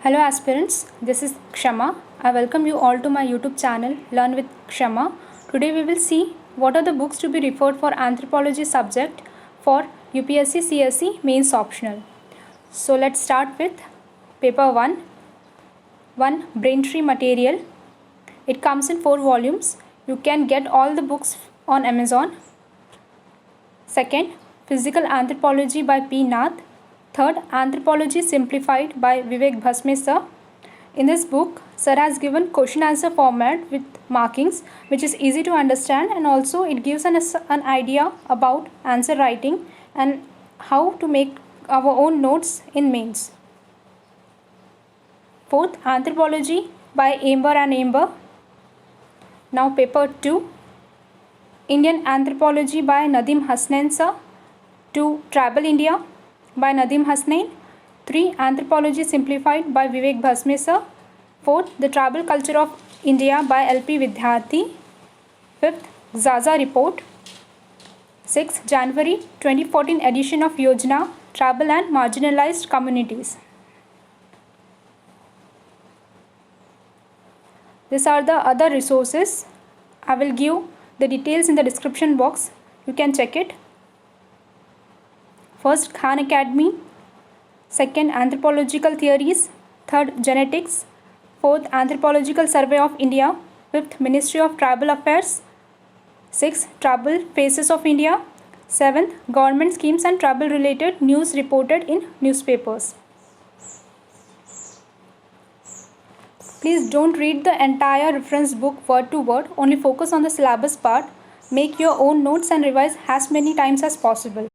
Hello aspirants, this is Kshama. I welcome you all to my YouTube channel Learn with Kshama. Today we will see what are the books to be referred for anthropology subject for UPSC CSE mains optional. So let's start with paper 1. 1. Braintree material. It comes in 4 volumes. You can get all the books on Amazon. Second, Physical Anthropology by P. Nath. Third, Anthropology Simplified by Vivek Bhasme sir. In this book, sir has given question answer format with markings which is easy to understand, and also it gives us an idea about answer writing and how to make our own notes in mains. Fourth, Anthropology by Amber and Amber. Now paper 2, Indian Anthropology by Nadeem Hasnain sir. 2. Tribal India by Nadeem Hasnain. 3. Anthropology Simplified by Vivek Bhasme sir. 4th, The Tribal Culture of India by L.P. Vidyarthi. 5th, Zaza Report. 6th, January 2014 edition of Yojana, Tribal and Marginalized Communities. These are the other resources. I will give the details in the description box. You can check it. First, Khan Academy. Second, Anthropological Theories. Third, Genetics. Fourth, Anthropological Survey of India. Fifth, Ministry of Tribal Affairs. Sixth, Tribal Faces of India. Seventh, Government Schemes and Tribal related news reported in newspapers. Please don't read the entire reference book word to word, only focus on the syllabus part. Make your own notes and revise as many times as possible.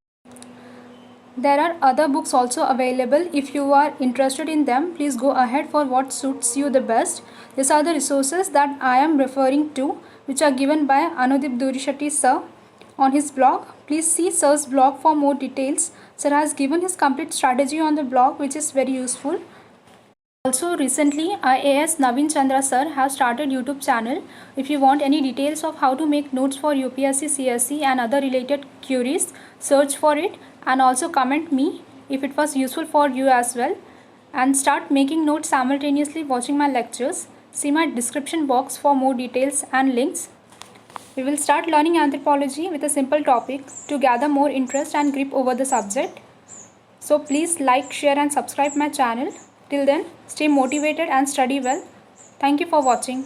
There are other books also available. If you are interested in them, please go ahead for what suits you the best. These are the resources that I am referring to, which are given by Anudip Durishetty sir on his blog. Please see sir's blog for more details. Sir has given his complete strategy on the blog, which is very useful. Also recently, IAS Naveen Chandra sir has started YouTube channel. If you want any details of how to make notes for UPSC, CSE and other related queries, search for it and also comment me if it was useful for you as well, and start making notes simultaneously watching my lectures. See my description box for more details and links. We will start learning anthropology with a simple topic to gather more interest and grip over the subject. So please like, share and subscribe my channel. Till then, stay motivated and study well. Thank you for watching.